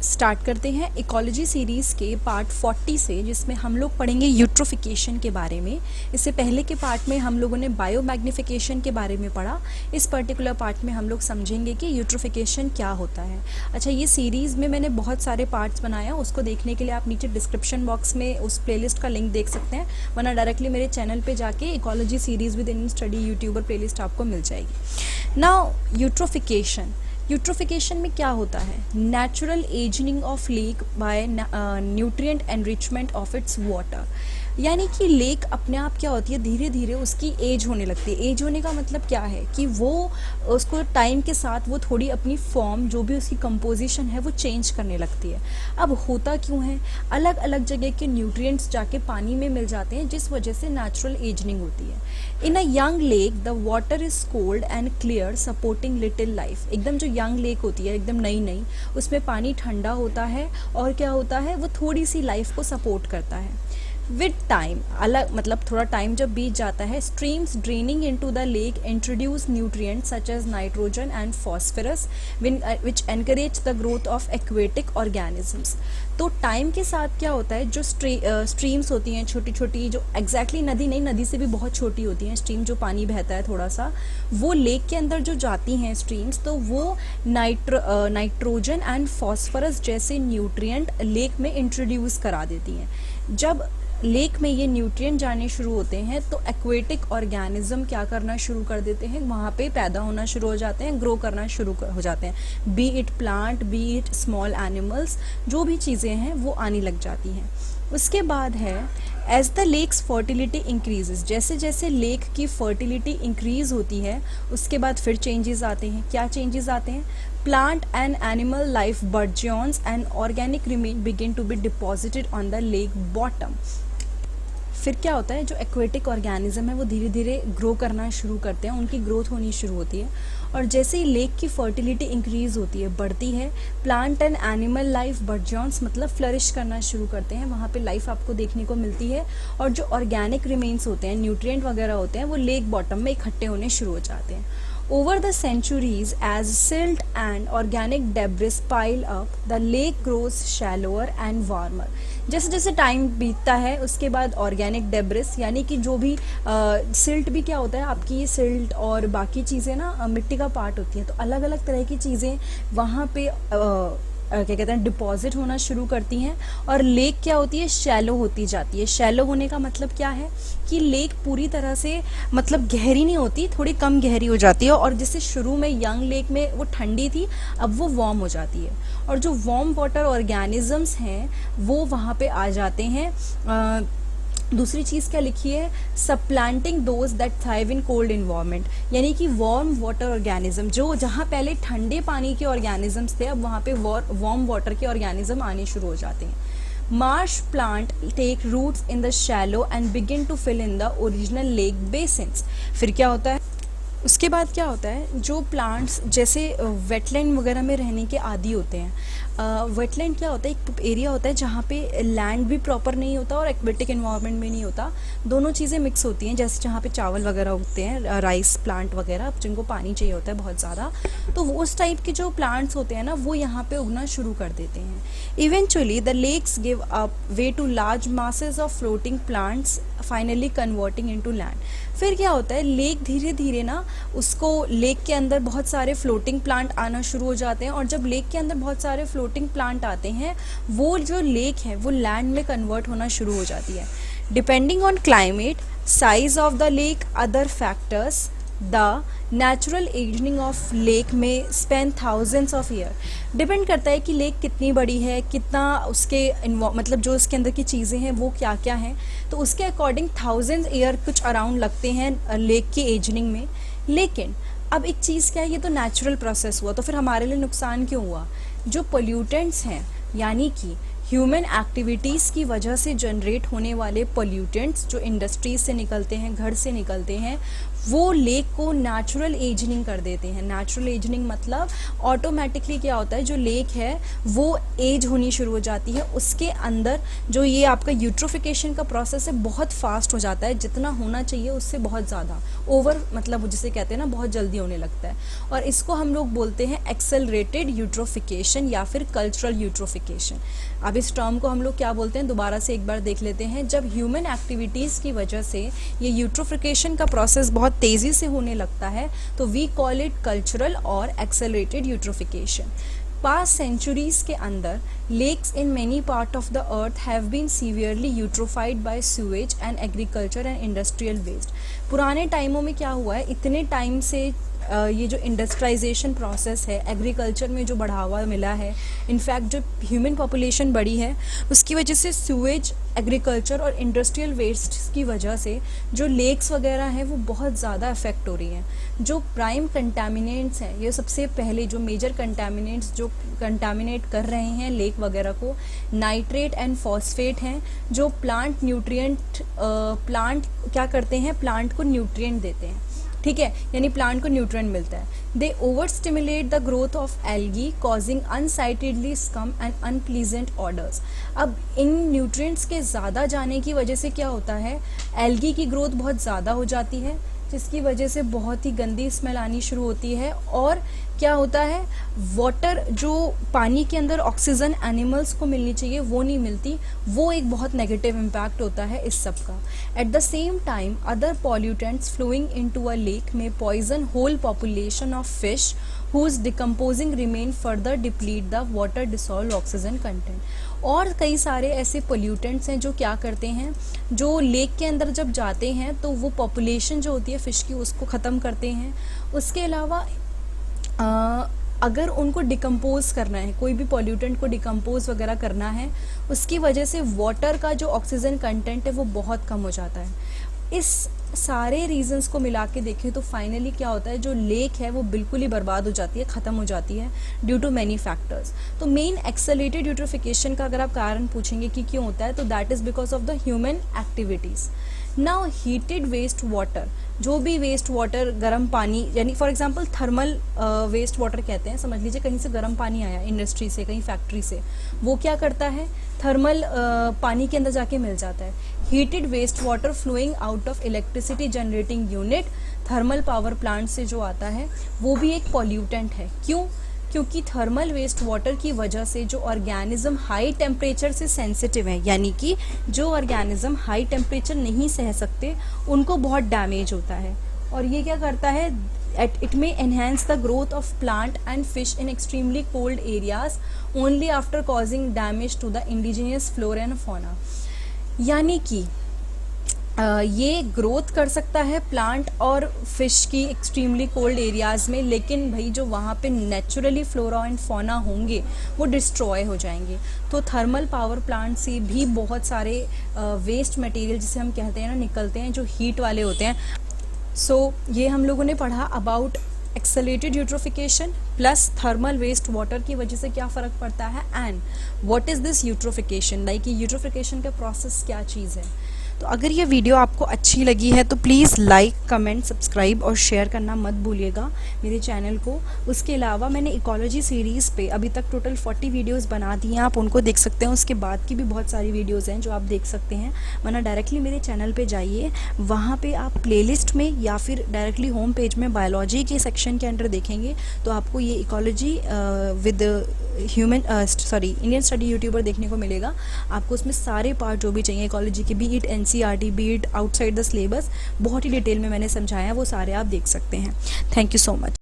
Start करते हैं ecology series के पार्ट 40 से, जिसमें हम लोग पढ़ेंगे यूट्रोफिकेशन के बारे में। इससे पहले के पार्ट में हम लोगों ने बायोमैग्निफिकेशन के बारे में पढ़ा। इस पर्टिकुलर पार्ट में हम लोग समझेंगे कि यूट्रोफिकेशन क्या होता है। अच्छा, ये सीरीज़ में मैंने बहुत सारे पार्ट्स बनाया, उसको देखने के लिए आप नीचे डिस्क्रिप्शन बॉक्स में उस प्लेलिस्ट का लिंक देख सकते हैं, वरना डायरेक्टली मेरे चैनल पर जाके ecology series with Indian study YouTuber playlist आपको मिल जाएगी। नाउ यूट्रोफिकेशन में क्या होता है? Natural aging of lake bye nutrient enrichment of its water. यानी कि लेक अपने आप क्या होती है, धीरे धीरे उसकी एज होने लगती है। एज होने का मतलब क्या है कि वो उसको टाइम के साथ वो थोड़ी अपनी फॉर्म, जो भी उसकी कंपोजिशन है, वो चेंज करने लगती है। अब होता क्यों है? अलग अलग जगह के न्यूट्रिएंट्स जाके पानी में मिल जाते हैं, जिस वजह से नेचुरल एजिंग होती है। In a young lake the water is cold and clear supporting little life. एकदम जो यंग लेक होती है, एकदम नई, उसमें पानी ठंडा होता है और क्या होता है, वो थोड़ी सी लाइफ को सपोर्ट करता है। विद टाइम, अलग मतलब थोड़ा टाइम जब बीत जाता है, streams draining into the lake introduce nutrients such as nitrogen and phosphorus which encourage the growth of aquatic organisms. तो टाइम के साथ क्या होता है, जो स्ट्रीम्स होती हैं छोटी छोटी, जो एग्जैक्टली नदी नहीं, नदी से भी बहुत छोटी होती हैं स्ट्रीम, जो पानी बहता है थोड़ा सा, वो लेक के अंदर जो जाती हैं स्ट्रीम्स, तो वो नाइट्रोजन एंड फॉस्फोरस जैसे न्यूट्रिएंट लेक में इंट्रोड्यूस करा देती हैं। जब लेक में ये न्यूट्रिएंट जाने शुरू होते हैं तो एक्वेटिक ऑर्गेनिज्म क्या करना शुरू कर देते हैं, वहाँ पे पैदा होना शुरू हो जाते हैं, ग्रो करना शुरू हो जाते हैं। B it plant, B it small animals, जो भी चीज़ें हैं वो आने लग जाती हैं। उसके बाद है as the lake's fertility increases. जैसे जैसे लेक की फर्टिलिटी इंक्रीज होती है, उसके बाद फिर चेंजेस आते हैं। क्या चेंजेस आते हैं? Plant and animal life burgeons and organic remain begin to be deposited on the lake bottom। फिर क्या होता है, जो एक्वेटिक ऑर्गेनिज्म है वो धीरे धीरे ग्रो करना शुरू करते हैं, उनकी ग्रोथ होनी शुरू होती है। और जैसे ही लेक की फर्टिलिटी इंक्रीज होती है, बढ़ती है, प्लांट एंड एनिमल लाइफ बर्जॉन्स मतलब फ्लरिश करना शुरू करते हैं, वहाँ पे लाइफ आपको देखने को मिलती है। और जो ऑर्गेनिक रिमेन्स होते हैं, न्यूट्रिएंट वगैरह होते हैं, वो लेक बॉटम में इकट्ठे होने शुरू हो जाते हैं। Over the centuries, as silt and organic debris pile up, the lake grows shallower and warmer। जैसे जैसे टाइम बीतता है, उसके बाद ऑर्गेनिक डेब्रिस यानी कि जो भी सिल्ट भी क्या होता है, आपकी ये सिल्ट और बाकी चीज़ें ना मिट्टी का पार्ट होती हैं, तो अलग अलग तरह की चीज़ें वहाँ पे क्या कहते हैं, डिपॉजिट होना शुरू करती हैं। और लेक क्या होती है, शैलो होती जाती है। शैलो होने का मतलब क्या है कि लेक पूरी तरह से मतलब गहरी नहीं होती, थोड़ी कम गहरी हो जाती है। और जैसे शुरू में यंग लेक में वो ठंडी थी, अब वो वार्म हो जाती है। और जो वार्म वाटर ऑर्गेनिजम्स हैं वो वहाँ पे आ जाते हैं। दूसरी चीज़ क्या लिखी है, supplanting those that thrive in cold environment. यानी कि वार्म वाटर ऑर्गेनिज्म, जो जहाँ पहले ठंडे पानी के ऑर्गेनिजम्स थे, अब वहाँ पे वार्म वाटर के ऑर्गेनिज्म आने शुरू हो जाते हैं। Marsh plant take roots in the shallow and begin to fill in the original lake basins. फिर क्या होता है, उसके बाद क्या होता है, जो प्लांट्स जैसे वेटलैंड वगैरह में रहने के आदी होते हैं। वेटलैंड क्या होता है, एक एरिया होता है जहाँ पे लैंड भी प्रॉपर नहीं होता और एक्वेटिक एनवायरनमेंट भी नहीं होता, दोनों चीज़ें मिक्स होती हैं। जैसे जहाँ पे चावल वगैरह उगते हैं, राइस प्लांट वगैरह, जिनको पानी चाहिए होता है बहुत ज़्यादा, तो वो उस टाइप के जो प्लांट्स होते हैं ना, वो यहाँ पे उगना शुरू कर देते हैं। Eventually the lakes give up way to large masses of floating plants finally converting into land. फिर क्या होता है, लेक धीरे धीरे ना, उसको लेक के अंदर बहुत सारे फ्लोटिंग प्लांट आना शुरू हो जाते हैं। और जब लेक के अंदर बहुत सारे फ्लोटिंग प्लांट आते हैं, वो जो लेक है वो लैंड में कन्वर्ट होना शुरू हो जाती है। Depending on climate, size of the lake, other factors, the natural aging of lake में span thousands of year. Depend करता है कि लेक कितनी बड़ी है, कितना उसके मतलब जो उसके अंदर की चीज़ें हैं वो क्या क्या हैं, तो उसके अकॉर्डिंग थाउजेंड्स ईयर कुछ अराउंड लगते हैं लेक की एजिंग में। लेकिन अब एक चीज़ क्या है, ये तो नेचुरल प्रोसेस हुआ, तो फिर हमारे लिए नुकसान क्यों हुआ? जो पोल्यूटेंट्स हैं, यानी कि ह्यूमन एक्टिविटीज़ की वजह से जनरेट होने वाले पोल्यूटेंट्स, जो इंडस्ट्रीज से निकलते हैं, घर से निकलते हैं, वो लेक को नेचुरल एजनिंग कर देते हैं। नेचुरल एजनिंग मतलब ऑटोमेटिकली क्या होता है, जो लेक है वो एज होनी शुरू हो जाती है, उसके अंदर जो ये आपका यूट्रोफिकेशन का प्रोसेस है बहुत फास्ट हो जाता है, जितना होना चाहिए उससे बहुत ज़्यादा ओवर, मतलब जिसे कहते हैं ना बहुत जल्दी होने लगता है, और इसको हम लोग बोलते हैं एक्सेलरेटेड यूट्रोफिकेशन या फिर कल्चरल यूट्रोफिकेशन। अब इस टर्म को हम लोग क्या बोलते हैं, दोबारा से एक बार देख लेते हैं। जब ह्यूमन एक्टिविटीज़ की वजह से ये यूट्रोफिकेशन का प्रोसेस बहुत तेज़ी से होने लगता है तो वी कॉल इट कल्चरल और एक्सेलरेटेड यूट्रोफिकेशन। पास्ट सेंचुरीज के अंदर lakes in many part of the earth have been severely eutrophied by sewage and agriculture and industrial waste. पुराने टाइमों में क्या हुआ है, इतने टाइम से ये जो इंडस्ट्रियलाइजेशन प्रोसेस है, एग्रीकल्चर में जो बढ़ावा मिला है, इनफैक्ट जो ह्यूमन पॉपुलेशन बढ़ी है उसकी वजह से सीवेज, एग्रीकल्चर और इंडस्ट्रियल वेस्ट की वजह से जो लेक्स वगैरह हैं वो बहुत ज़्यादा अफेक्ट हो रही हैं। जो प्राइम कंटामिनेंट्स हैं, ये सबसे पहले जो मेजर कंटामिनेंट्स जो कंटामिनेट कर रहे हैं लेक वगैरह को, नाइट्रेट एंड फॉस्फेट हैं, जो प्लांट न्यूट्रिएंट प्लांट क्या करते हैं, प्लांट को न्यूट्रिएंट देते हैं, ठीक है, यानी प्लांट को न्यूट्रिएंट मिलता है। They over stimulate the growth of algae causing unsightly scum and unpleasant odours. अब इन न्यूट्रिएंट्स के ज़्यादा जाने की वजह से क्या होता है, एल्गी की ग्रोथ बहुत ज़्यादा हो जाती है, जिसकी वजह से बहुत ही गंदी स्मेल आनी शुरू होती है, और क्या होता है, वाटर जो पानी के अंदर ऑक्सीजन एनिमल्स को मिलनी चाहिए वो नहीं मिलती, वो एक बहुत नेगेटिव इम्पैक्ट होता है इस सब का। At the same time other pollutants flowing into a lake may poison whole population of fish whose decomposing remain further deplete the water dissolved oxygen content। और कई सारे ऐसे पोल्यूटेंट्स हैं जो क्या करते हैं, जो लेक के अंदर जब जाते हैं तो वो पॉपुलेशन जो होती है फ़िश की उसको ख़त्म करते हैं। उसके अलावा अगर उनको डिकम्पोज करना है, कोई भी पॉल्यूटेंट को डिकम्पोज वगैरह करना है, उसकी वजह से वाटर का जो ऑक्सीजन कंटेंट है वो बहुत कम हो जाता है। इस सारे रीजंस को मिला के देखें तो फाइनली क्या होता है, जो लेक है वो बिल्कुल ही बर्बाद हो जाती है, ख़त्म हो जाती है ड्यू टू मैनी फैक्टर्स। तो मेन एक्सेलरेटेड यूट्रोफिकेशन का अगर आप कारण पूछेंगे कि क्यों होता है, तो that is because of the human activities. Now heated waste water, जो भी वेस्ट वाटर, गर्म पानी, यानी for example thermal waste water कहते हैं, समझ लीजिए कहीं से गर्म पानी आया इंडस्ट्री से, कहीं फैक्ट्री से, वो क्या करता है, थर्मल पानी के अंदर जाके मिल जाता है। Heated waste water flowing out of electricity generating unit, thermal power plant से जो आता है वो भी एक पॉल्यूटेंट है। क्यों? क्योंकि थर्मल वेस्ट वाटर की वजह से जो ऑर्गेनिज्म हाई टेम्परेचर से सेंसिटिव है, यानी कि जो ऑर्गेनिज्म हाई टेम्परेचर नहीं सह सकते, उनको बहुत डैमेज होता है। और ये क्या करता है, it may enhance the growth of plant and fish in extremely cold areas only after causing damage to the indigenous flora and fauna। यानी कि ये ग्रोथ कर सकता है प्लांट और फिश की एक्सट्रीमली कोल्ड एरियाज़ में, लेकिन भाई जो वहाँ पे नेचुरली फ्लोरा एंड फौना होंगे वो डिस्ट्रॉय हो जाएंगे। तो थर्मल पावर प्लांट से भी बहुत सारे वेस्ट मटेरियल जिसे हम कहते हैं ना निकलते हैं, जो हीट वाले होते हैं। सो ये हम लोगों ने पढ़ा about accelerated eutrophication plus thermal waste water की वजह से क्या फ़र्क पड़ता है, and what is this eutrophication, like eutrophication का प्रोसेस क्या चीज़ है। तो अगर ये वीडियो आपको अच्छी लगी है तो प्लीज़ लाइक, कमेंट, सब्सक्राइब और शेयर करना मत भूलिएगा मेरे चैनल को। उसके अलावा मैंने इकोलॉजी सीरीज़ पे अभी तक टोटल 40 वीडियोस बना दी हैं, आप उनको देख सकते हैं। उसके बाद की भी बहुत सारी वीडियोस हैं जो आप देख सकते हैं, वरना डायरेक्टली मेरे चैनल पे जाइए, वहाँ पे आप प्लेलिस्ट में या फिर डायरेक्टली होम पेज में बायोलॉजी के सेक्शन के अंडर देखेंगे तो आपको ये ecology with Indian study YouTuber देखने को मिलेगा। आपको उसमें सारे पार्ट जो भी चाहिए इकोलॉजी के, B it NCERT, B it outside the syllabus, बहुत ही डिटेल में मैंने समझाया है, वो सारे आप देख सकते हैं। Thank you so much.